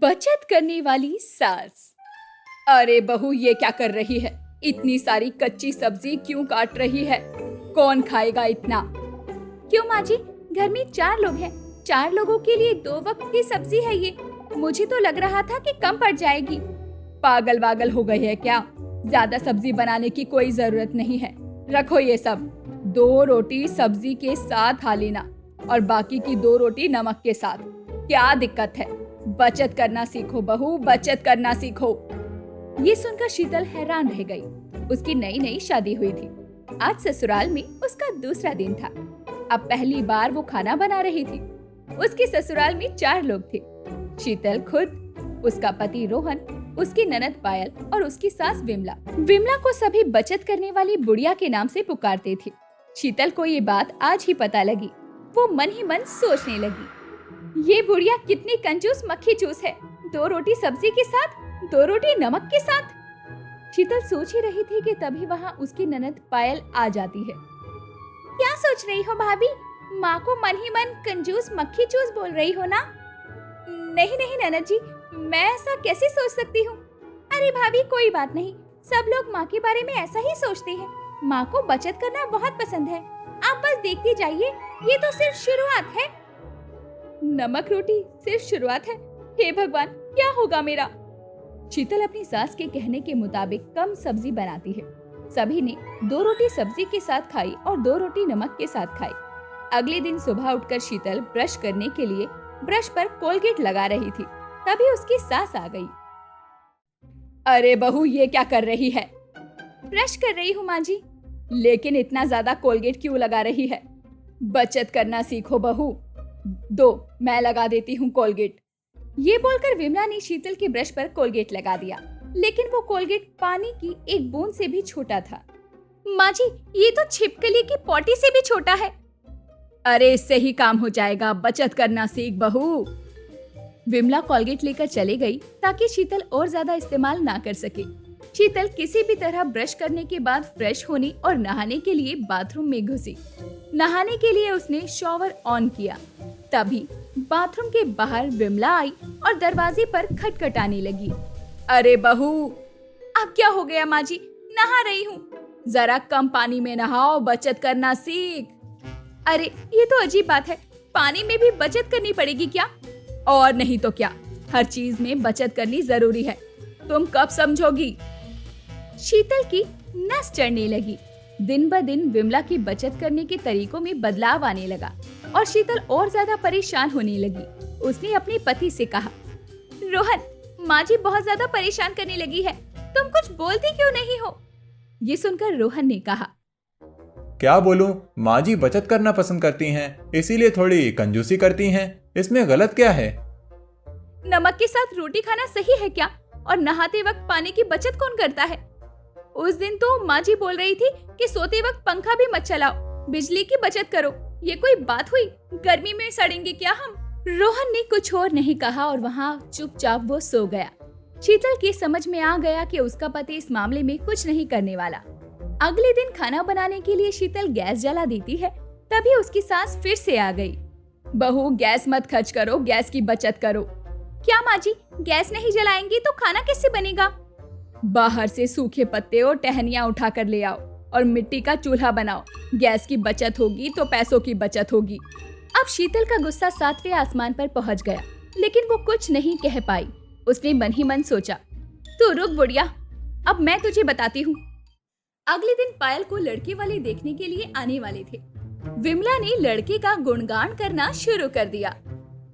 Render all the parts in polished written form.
बचत करने वाली सास। अरे बहू, ये क्या कर रही है? इतनी सारी कच्ची सब्जी क्यों काट रही है? कौन खाएगा इतना? क्यों माँ जी, घर में 4 लोग हैं। 4 लोगों के लिए 2 वक्त की सब्जी है ये। मुझे तो लग रहा था कि कम पड़ जाएगी। पागल वागल हो गई है क्या? ज्यादा सब्जी बनाने की कोई जरूरत नहीं है। रखो ये सब। 2 रोटी सब्जी के साथ खा लेना और बाकी की 2 रोटी नमक के साथ। क्या दिक्कत है? बचत करना सीखो बहू, बचत करना सीखो। ये सुनकर शीतल हैरान रह गई। उसकी नई नई शादी हुई थी। आज ससुराल में उसका दूसरा दिन था। अब पहली बार वो खाना बना रही थी। उसके ससुराल में 4 लोग थे। शीतल खुद, उसका पति रोहन, उसकी ननद पायल और उसकी सास विमला। विमला को सभी बचत करने वाली बुढ़िया के नाम से पुकारते थे। शीतल को ये बात आज ही पता लगी। वो मन ही मन सोचने लगी, ये बुढ़िया कितनी कंजूस मक्खी चूस है। 2 रोटी सब्जी के साथ, 2 रोटी नमक के साथ। शीतल सोच ही रही थी कि तभी वहाँ उसकी ननद पायल आ जाती है। क्या सोच रही हो भाभी? माँ को मन ही मन कंजूस मक्खी चूस बोल रही हो ना? नहीं नहीं ननद जी, मैं ऐसा कैसे सोच सकती हूँ? अरे भाभी, कोई बात नहीं। सब लोग माँ के बारे में ऐसा ही सोचते हैं। माँ को बचत करना बहुत पसंद है। आप बस देखते जाइए, ये तो सिर्फ शुरुआत है। नमक रोटी सिर्फ शुरुआत है? हे भगवान, क्या होगा मेरा? शीतल अपनी सास के कहने के मुताबिक कम सब्जी बनाती है। सभी ने 2 रोटी सब्जी के साथ खाई और 2 रोटी नमक के साथ खाई। अगले दिन सुबह उठकर शीतल ब्रश करने के लिए ब्रश पर कोलगेट लगा रही थी। तभी उसकी सास आ गई। अरे बहू, ये क्या कर रही है? ब्रश कर रही हूँ माँ जी। लेकिन इतना ज्यादा कोलगेट क्यों लगा रही है? बचत करना सीखो बहू। दो, मैं लगा देती हूँ कोलगेट। ये बोलकर विमला ने शीतल के ब्रश पर कोलगेट लगा दिया। लेकिन वो कोलगेट पानी की एक बूंद से भी छोटा था। माँ जी, ये तो छिपकली की पोटी से भी छोटा है। अरे इससे ही काम हो जाएगा, बचत करना सीख बहू। विमला कोलगेट लेकर चली गई ताकि शीतल और ज्यादा इस्तेमाल ना कर सके। शीतल किसी भी तरह ब्रश करने के बाद फ्रेश होने और नहाने के लिए बाथरूम में घुसी। नहाने के लिए उसने शॉवर ऑन किया। तभी बाथरूम के बाहर विमला आई और दरवाजे पर खटखटाने लगी। अरे बहू, अब क्या हो गया माँ जी? नहा रही हूँ। जरा कम पानी में नहाओ, बचत करना सीख। अरे ये तो अजीब बात है, पानी में भी बचत करनी पड़ेगी क्या? और नहीं तो क्या, हर चीज में बचत करनी जरूरी है। तुम कब समझोगी? शीतल की नस चढ़ने लगी। दिन ब दिन विमला की बचत करने के तरीकों में बदलाव आने लगा और शीतल और ज्यादा परेशान होने लगी। उसने अपने पति से कहा, रोहन, माँ जी बहुत ज्यादा परेशान करने लगी है। तुम कुछ बोलती क्यों नहीं हो? ये सुनकर रोहन ने कहा, क्या बोलूं, माँ जी बचत करना पसंद करती हैं, इसीलिए थोड़ी कंजूसी करती हैं। इसमें गलत क्या है? नमक के साथ रोटी खाना सही है क्या? और नहाते वक्त पानी की बचत कौन करता है? उस दिन तो माँ जी बोल रही थी कि सोते वक्त पंखा भी मत चलाओ, बिजली की बचत करो। ये कोई बात हुई? गर्मी में सड़ेंगे क्या हम? रोहन ने कुछ और नहीं कहा और वहाँ चुपचाप वो सो गया। शीतल की समझ में आ गया कि उसका पति इस मामले में कुछ नहीं करने वाला। अगले दिन खाना बनाने के लिए शीतल गैस जला देती है। तभी उसकी सास फिर से आ गई। बहू, गैस मत खर्च करो, गैस की बचत करो। क्या माँ जी, गैस नहीं जलाएंगी तो खाना कैसे बनेगा? बाहर से सूखे पत्ते और टहनियाँ उठा कर ले आओ और मिट्टी का चूल्हा बनाओ। गैस की बचत होगी तो पैसों की बचत होगी। अब शीतल का गुस्सा 7वें आसमान पर पहुंच गया, लेकिन वो कुछ नहीं कह पाई। उसने मन ही मन सोचा, तू रुक बुढ़िया, अब मैं तुझे बताती हूँ। अगले दिन पायल को लड़के वाले देखने के लिए आने वाले थे। विमला ने लड़के का गुणगान करना शुरू कर दिया।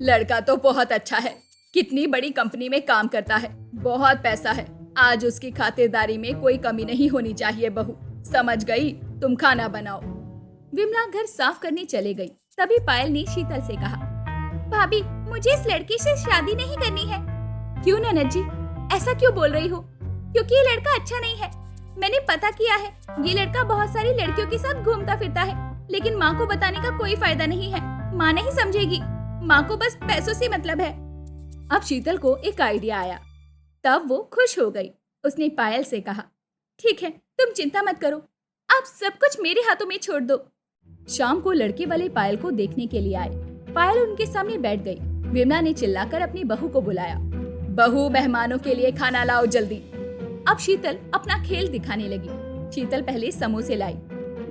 लड़का तो बहुत अच्छा है, कितनी बड़ी कंपनी में काम करता है, बहुत पैसा है। आज उसकी खातिरदारी में कोई कमी नहीं होनी चाहिए बहू, समझ गई? तुम खाना बनाओ। विमला घर साफ करने चले गई। तभी पायल ने शीतल से कहा, भाभी, मुझे इस लड़के से शादी नहीं करनी है। क्यों ननद जी, ऐसा क्यों बोल रही हो? क्योंकि ये लड़का अच्छा नहीं है। मैंने पता किया है, ये लड़का बहुत सारी लड़कियों के साथ घूमता फिरता है, लेकिन माँ को बताने का कोई फायदा नहीं है। माँ नहीं समझेगी, माँ को बस पैसों से मतलब है। अब शीतल को एक आइडिया आया। तब वो खुश हो गई। उसने पायल से कहा, ठीक है, तुम चिंता मत करो, अब सब कुछ मेरे हाथों में छोड़ दो। शाम को लड़के वाले पायल को देखने के लिए आए। पायल उनके सामने बैठ गई। विमला ने चिल्लाकर अपनी बहू को बुलाया। बहू मेहमानों के लिए खाना लाओ जल्दी। अब शीतल अपना खेल दिखाने लगी। शीतल पहले समोसे लाई।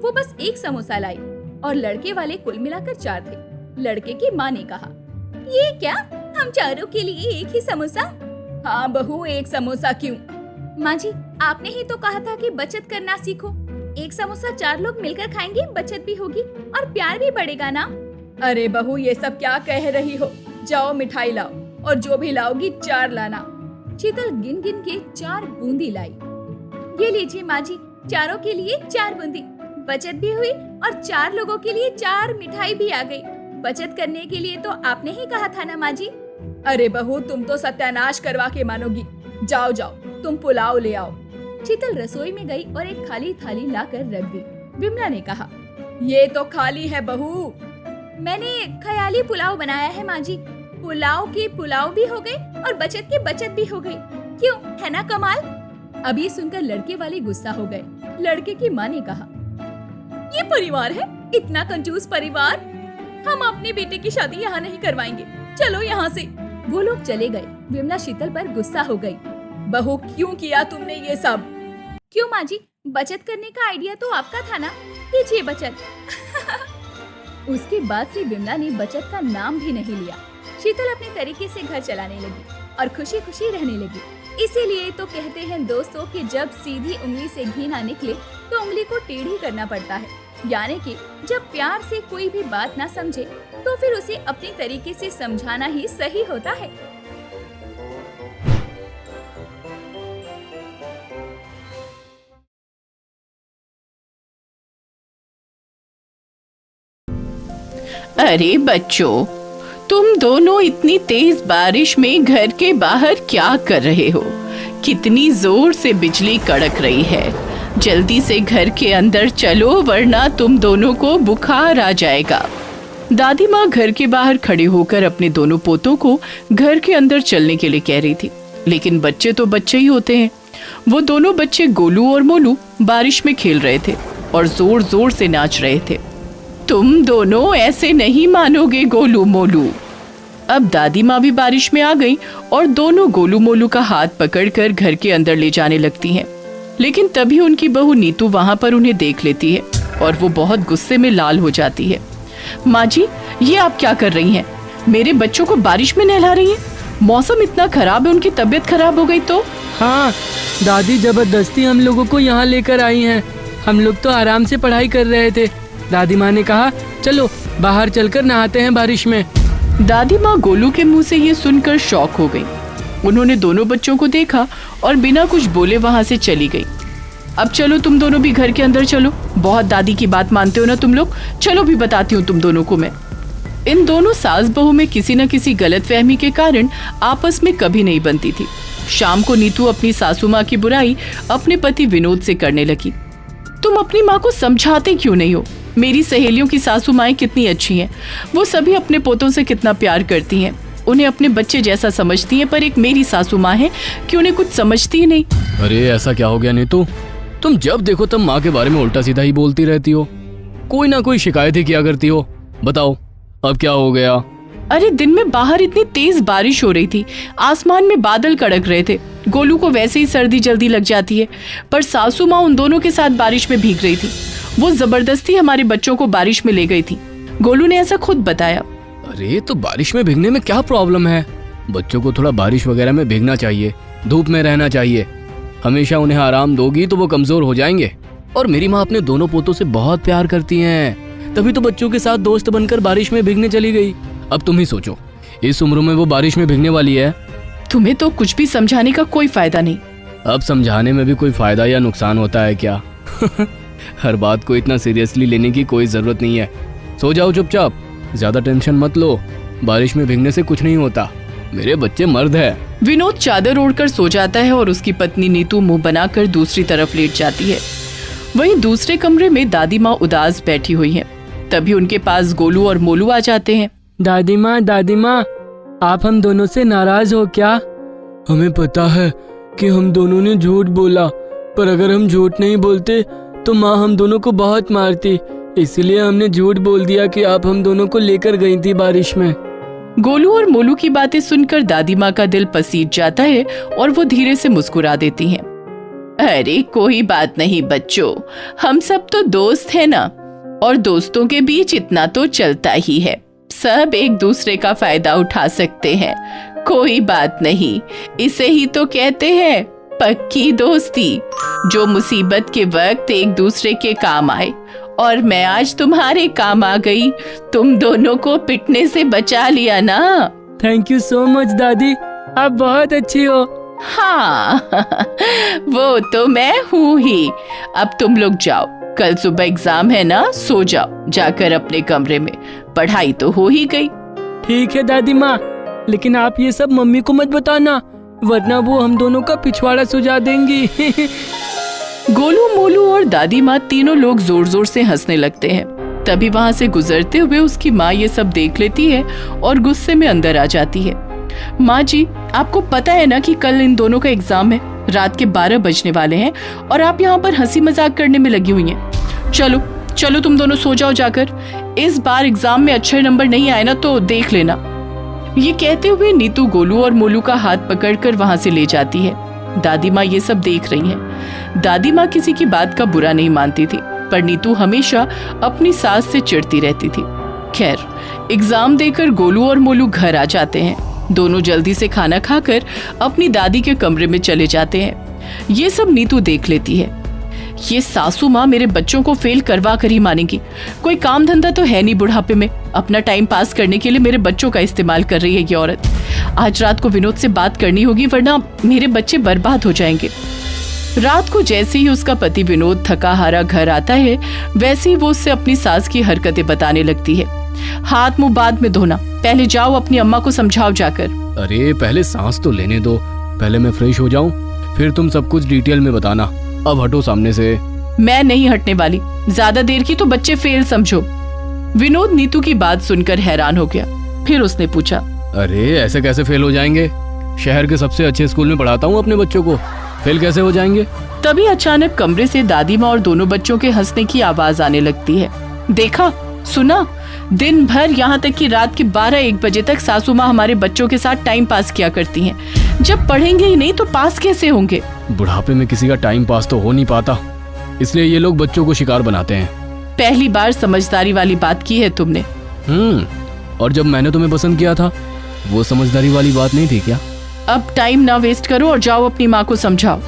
वो बस एक समोसा लाई और लड़के वाले कुल मिलाकर 4 थे। लड़के की माँ ने कहा, ये क्या, हम चारों के लिए एक ही समोसा? हाँ बहू, एक समोसा क्यों? माँ जी, आपने ही तो कहा था कि बचत करना सीखो। एक समोसा 4 लोग मिलकर खाएंगे, बचत भी होगी और प्यार भी बढ़ेगा ना। अरे बहू, ये सब क्या कह रही हो? जाओ मिठाई लाओ और जो भी लाओगी 4 लाना। शीतल गिन गिन के 4 बूंदी लाई। ये लीजिए माँ जी, चारों के लिए 4 बूंदी। बचत भी हुई और 4 लोगों के लिए 4 मिठाई भी आ गई। बचत करने के लिए तो आपने ही कहा था ना माँ जी। अरे बहू, तुम तो सत्यानाश करवा के मानोगी। जाओ जाओ, तुम पुलाव ले आओ। शीतल रसोई में गई और एक खाली थाली लाकर रख दी। विमला ने कहा, ये तो खाली है बहू। मैंने ख्याली पुलाव बनाया है माँ जी। पुलाव के पुलाव भी हो गए और बचत की बचत भी हो गई। क्यों, है ना कमाल? अब ये सुनकर लड़के वाले गुस्सा हो गए। लड़के की माँ ने कहा, ये परिवार है, इतना कंजूस परिवार। हम अपने बेटे की शादी यहाँ नहीं करवाएंगे, चलो यहाँ से। वो लोग चले गए। विमला शीतल पर गुस्सा हो गई। बहू, क्यों किया तुमने ये सब? क्यों माँ जी, बचत करने का आइडिया तो आपका था ना, कीजिए बचत। उसके बाद से विमला ने बचत का नाम भी नहीं लिया। शीतल अपने तरीके से घर चलाने लगी और खुशी खुशी रहने लगी। इसीलिए तो कहते हैं दोस्तों कि जब सीधी उंगली से घी ना निकले तो उंगली को टेढ़ी करना पड़ता है। यानी कि जब प्यार से कोई भी बात ना समझे तो फिर उसे अपने तरीके से समझाना ही सही होता है। अरे बच्चों, तुम दोनों इतनी तेज बारिश में घर के बाहर क्या कर रहे हो? कितनी जोर से बिजली कड़क रही है। जल्दी से घर के अंदर चलो वरना तुम दोनों को बुखार आ जाएगा। दादी माँ घर के बाहर खड़े होकर अपने दोनों पोतों को घर के अंदर चलने के लिए कह रही थी, लेकिन बच्चे तो बच्चे ही होते हैं। वो दोनों बच्चे गोलू और मोलू बारिश में खेल रहे थे और जोर जोर से नाच रहे थे। तुम दोनों ऐसे नहीं मानोगे गोलू मोलू। अब दादी माँ भी बारिश में आ गई और दोनों गोलू मोलू का हाथ पकड़कर घर के अंदर ले जाने लगती हैं। लेकिन तभी उनकी बहू नीतू वहां पर उन्हें देख लेती है और वो बहुत गुस्से में लाल हो जाती है। माँ जी, ये आप क्या कर रही हैं? मेरे बच्चों को बारिश में नहला रही हैं? मौसम इतना खराब है, उनकी तबीयत खराब हो गई तो? हाँ दादी, जबरदस्ती हम लोगों को यहाँ लेकर आई हैं। हम लोग तो आराम से पढ़ाई कर रहे थे। दादी माँ ने कहा चलो बाहर चलकर नहाते हैं बारिश में। दादी माँ गोलू के मुंह से ये सुनकर शॉक हो गई। उन्होंने दोनों बच्चों को देखा और बिना कुछ बोले वहां से चली गई। अब चलो तुम दोनों भी घर के अंदर चलो। बहुत दादी की बात मानते हो ना तुम लोग। चलो भी बताती हूँ तुम दोनों को मैं। इन दोनों सास बहू में किसी न किसी गलतफहमी के कारण आपस में कभी नहीं बनती थी। शाम को नीतू अपनी सासू माँ की बुराई अपने पति विनोद से करने लगी। तुम अपनी माँ को समझाते क्यों नहीं हो? मेरी सहेलियों की सासू माएं कितनी अच्छी हैं। वो सभी अपने पोतों से कितना प्यार करती हैं, उन्हें अपने बच्चे जैसा समझती हैं, पर एक मेरी सासू माँ है कि उन्हें कुछ समझती ही नहीं। अरे ऐसा क्या हो गया नीतू? तुम जब देखो तब माँ के बारे में उल्टा सीधा ही बोलती रहती हो। कोई ना कोई शिकायत ही किया करती हो। बताओ अब क्या हो गया? अरे दिन में बाहर इतनी तेज बारिश हो रही थी, आसमान में बादल कड़क रहे थे। गोलू को वैसे ही सर्दी जल्दी लग जाती है, पर सासू माँ उन दोनों के साथ बारिश में भीग रही थी। वो जबरदस्ती हमारे बच्चों को बारिश में ले गई थी। गोलू ने ऐसा खुद बताया। अरे तो बारिश में भीगने में क्या प्रॉब्लम है? बच्चों को थोड़ा बारिश वगैरह में भीगना चाहिए, धूप में रहना चाहिए। हमेशा उन्हें आराम दोगी तो वो कमजोर हो जाएंगे। और मेरी माँ अपने दोनों पोतों से बहुत प्यार करती हैं, तभी तो बच्चों के साथ दोस्त बनकर बारिश में भीगने चली गई। अब तुम ही सोचो, इस उम्र में वो बारिश में भीगने वाली है। तुम्हें तो कुछ भी समझाने का कोई फायदा नहीं। अब समझाने में भी कोई फायदा या नुकसान होता है क्या? हर बात को इतना सीरियसली लेने की कोई जरूरत नहीं है। सो जाओ चुपचाप, ज्यादा टेंशन मत लो। बारिश में भीगने से कुछ नहीं होता, मेरे बच्चे मर्द है। विनोद चादर ओढ़कर सो जाता है और उसकी पत्नी नीतू मुंह बनाकर दूसरी तरफ लेट जाती है। वहीं दूसरे कमरे में दादी माँ उदास बैठी हुई हैं। तभी उनके पास गोलू और मोलू आ जाते हैं। दादी माँ, आप हम दोनों से नाराज हो क्या? हमें पता है कि हम दोनों ने झूठ बोला, पर अगर हम झूठ नहीं बोलते तो माँ हम दोनों को बहुत मारती। इसलिए हमने झूठ बोल दिया कि आप हम दोनों को लेकर गई थी बारिश में। गोलू और मोलू की बातें सुनकर दादी माँ का दिल पसीज जाता है और वो धीरे से मुस्कुरा देती हैं। अरे कोई बात नहीं बच्चों, हम सब तो दोस्त हैं ना, और दोस्तों के बीच इतना तो चलता ही है। सब एक दूसरे का फायदा उठा सकते हैं, कोई बात नहीं। इसे ही तो कहते हैं पक्की दोस्ती, जो मुसीबत के वक्त एक दूसरे के काम आए। और मैं आज तुम्हारे काम आ गई, तुम दोनों को पिटने से बचा लिया ना। थैंक यू सो मच दादी, आप बहुत अच्छी हो। हाँ वो तो मैं हूँ ही। अब तुम लोग जाओ, कल सुबह एग्जाम है ना, सो जाओ जाकर अपने कमरे में। पढ़ाई तो हो ही गई। ठीक है दादी माँ, लेकिन आप ये सब मम्मी को मत बताना, वरना वो हम दोनों का पिछवाड़ा सुझा देंगी। गोलू, मोलू और दादी माँ तीनों लोग जोर जोर से हंसने लगते हैं। तभी वहाँ से गुजरते हुए उसकी माँ ये सब देख लेती है और गुस्से में अंदर आ जाती है। माँ जी, आपको पता है ना कि कल इन दोनों का एग्जाम है, रात के 12 बजने वाले हैं और आप यहाँ पर हंसी मजाक करने में लगी हुई हैं। चलो चलो तुम दोनों सो जाओ जाकर, इस बार एग्जाम में अच्छे नंबर नहीं आए ना तो देख लेना। ये कहते हुए नीतू गोलू और मोलू का हाथ पकड़कर वहाँ से ले जाती है। दादी माँ ये सब देख रही हैं। दादी माँ किसी की बात का बुरा नहीं मानती थी, पर नीतू हमेशा अपनी सास से चिढ़ती रहती थी। खैर, एग्जाम देकर गोलू और मोलू घर आ जाते हैं। दोनों जल्दी से खाना खाकर अपनी दादी के कमरे में चले जाते हैं। ये सब नीतू देख लेती है। ये सासू माँ मेरे बच्चों को फेल करवा कर ही मानेगी। कोई काम धंधा तो है नहीं बुढ़ापे में, अपना टाइम पास करने के लिए मेरे बच्चों का इस्तेमाल कर रही है ये औरत। आज रात को विनोद से बात करनी होगी, वरना मेरे बच्चे बर्बाद हो जाएंगे। रात को जैसे ही उसका पति विनोद थका हारा घर आता है, वैसे ही वो उससे अपनी सास की हरकतें बताने लगती है। हाथ मुंह बाद में धोना, पहले जाओ अपनी अम्मा को समझाओ जाकर। अरे पहले सांस तो लेने दो, पहले मैं फ्रेश हो जाऊं, फिर तुम सब कुछ डिटेल में बताना। अब हटो सामने से। मैं नहीं हटने वाली, ज्यादा देर की तो बच्चे फेल समझो। विनोद नीतू की बात सुनकर हैरान हो गया। फिर उसने पूछा, अरे ऐसे कैसे फेल हो जाएंगे? शहर के सबसे अच्छे स्कूल में पढ़ाता हूँ अपने बच्चों को, फेल कैसे हो जाएंगे? तभी अचानक कमरे से दादी माँ और दोनों बच्चों के हंसने की आवाज आने लगती है। देखा, सुना, दिन भर यहाँ तक कि रात के 12-1 बजे तक सासू माँ हमारे बच्चों के साथ टाइम पास किया करती हैं। जब पढ़ेंगे ही नहीं तो पास कैसे होंगे? बुढ़ापे में किसी का टाइम पास तो हो नहीं पाता, इसलिए ये लोग बच्चों को शिकार बनाते हैं। पहली बार समझदारी वाली बात की है तुमने। और जब मैंने तुम्हें पसंद किया था, वो समझदारी वाली बात नहीं थी क्या? अब टाइम ना वेस्ट करो और जाओ अपनी माँ को समझाओ।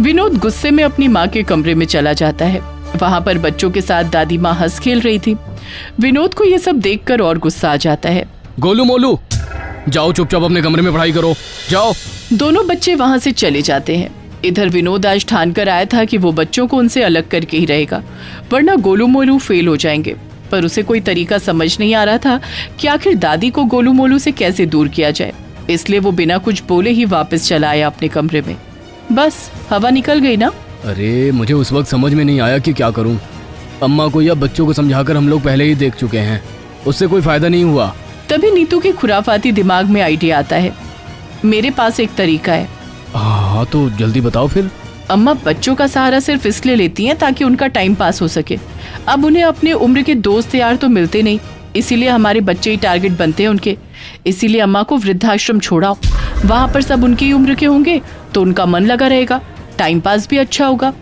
विनोद गुस्से में अपनी माँ के कमरे में चला जाता है। वहाँ पर बच्चों के साथ दादी माँ हंस खेल रही थी। विनोद को ये सब देखकर और गुस्सा आ जाता है। गोलू मोलू, जाओ चुपचाप अपने कमरे में पढ़ाई करो, जाओ। दोनों बच्चे वहाँ से चले जाते हैं। इधर विनोद आज ठान कर आया था कि वो बच्चों को उनसे अलग करके ही रहेगा, वरना गोलू मोलू फेल हो जाएंगे। पर उसे कोई तरीका समझ नहीं आ रहा था कि आखिर दादी को गोलू मोलू से कैसे दूर किया जाए। इसलिए वो बिना कुछ बोले ही वापस चला आया अपने कमरे में। बस हवा निकल गई ना। अरे मुझे उस वक्त समझ में नहीं आया कि क्या करूं। अम्मा को या बच्चों को समझाकर हम लोग पहले ही देख चुके हैं, उससे कोई फायदा नहीं हुआ। तभी नीतू के खुराफाती दिमाग में आइडिया आता है। मेरे पास एक तरीका है। हाँ तो जल्दी बताओ फिर। अम्मा बच्चों का सहारा सिर्फ इसलिए लेती हैं ताकि उनका टाइम पास हो सके। अब उन्हें अपने उम्र के दोस्त यार तो मिलते नहीं, इसीलिए हमारे बच्चे ही टारगेट बनते हैं उनके। इसीलिए अम्मा को वृद्धाश्रम छोड़ाओ, वहाँ पर सब उनकी ही उम्र के होंगे तो उनका मन लगा रहेगा, टाइम पास भी अच्छा होगा।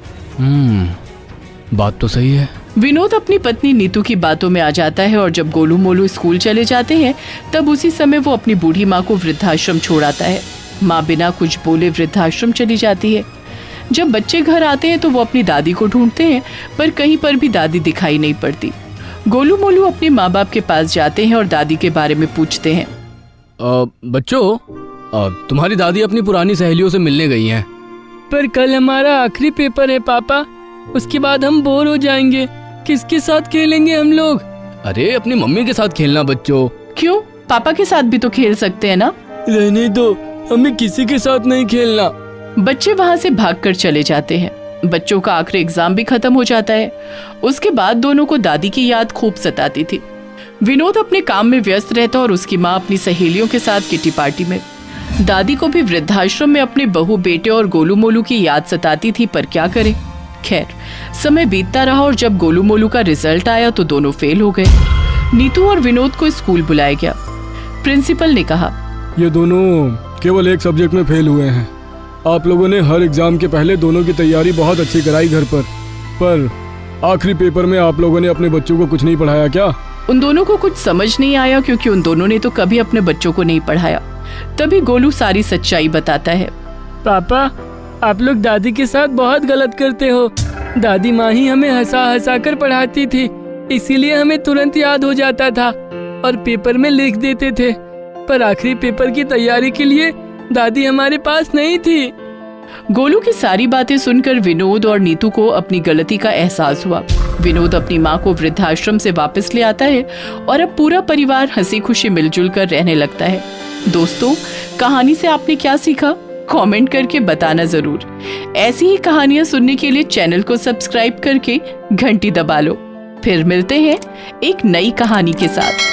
बात तो सही है। विनोद अपनी पत्नी नीतू की बातों में आ जाता है और जब गोलू मोलू स्कूल चले जाते हैं तब उसी समय वो अपनी बूढ़ी माँ को वृद्धाश्रम छोड़ आता है। माँ बिना कुछ बोले वृद्धाश्रम चली जाती है। जब बच्चे घर आते हैं तो वो अपनी दादी को ढूंढते हैं, पर कहीं पर भी दादी दिखाई नहीं पड़ती। गोलू मोलू अपने माँ बाप के पास जाते हैं और दादी के बारे में पूछते हैं। बच्चों, तुम्हारी दादी अपनी पुरानी सहेलियों से मिलने गई हैं। पर कल हमारा आखिरी पेपर है पापा, उसके बाद हम बोर हो जाएंगे, किसके साथ खेलेंगे हम लोग? अरे अपनी मम्मी के साथ खेलना बच्चों। क्यों, पापा के साथ भी तो खेल सकते हैं ना। रहने दो, हमें किसी के साथ नहीं खेलना। बच्चे वहाँ से भागकर चले जाते हैं। बच्चों का आखिरी एग्जाम भी खत्म हो जाता है। उसके बाद दोनों को दादी की याद खूब सताती थी। विनोद अपने काम में व्यस्त रहता और उसकी माँ अपनी सहेलियों के साथ किटी पार्टी में। दादी को भी वृद्धाश्रम में अपने बहू बेटे और गोलू मोलू की याद सताती थी, पर क्या करे। खैर, समय बीतता रहा और जब गोलू मोलू का रिजल्ट आया तो दोनों फेल हो गए। नीतू और विनोद को स्कूल बुलाया गया। प्रिंसिपल ने कहा, ये दोनों केवल एक सब्जेक्ट में फेल हुए हैं। आप लोगों ने हर एग्जाम के पहले दोनों की तैयारी बहुत अच्छी कराई घर पर आखिरी पेपर में आप लोगों ने अपने बच्चों को कुछ नहीं पढ़ाया क्या? उन दोनों को कुछ समझ नहीं आया क्योंकि उन दोनों ने तो कभी अपने बच्चों को नहीं पढ़ाया। तभी गोलू सारी सच्चाई बताता है। पापा, आप लोग दादी के साथ बहुत गलत करते हो। दादी माँ ही हमें हंसा हंसा कर पढ़ाती थी, इसीलिए हमें तुरंत याद हो जाता था और पेपर में लिख देते थे। पर आखिरी पेपर की तैयारी के लिए दादी हमारे पास नहीं थी। गोलू की सारी बातें सुनकर विनोद और नीतू को अपनी गलती का एहसास हुआ। विनोद अपनी माँ को वृद्धाश्रम से वापस ले आता है और अब पूरा परिवार हंसी खुशी मिलजुल कर रहने लगता है। दोस्तों, कहानी से आपने क्या सीखा? कमेंट करके बताना जरूर। ऐसी ही कहानियां सुनने के लिए चैनल को सब्सक्राइब करके घंटी दबा लो। फिर मिलते हैं एक नई कहानी के साथ।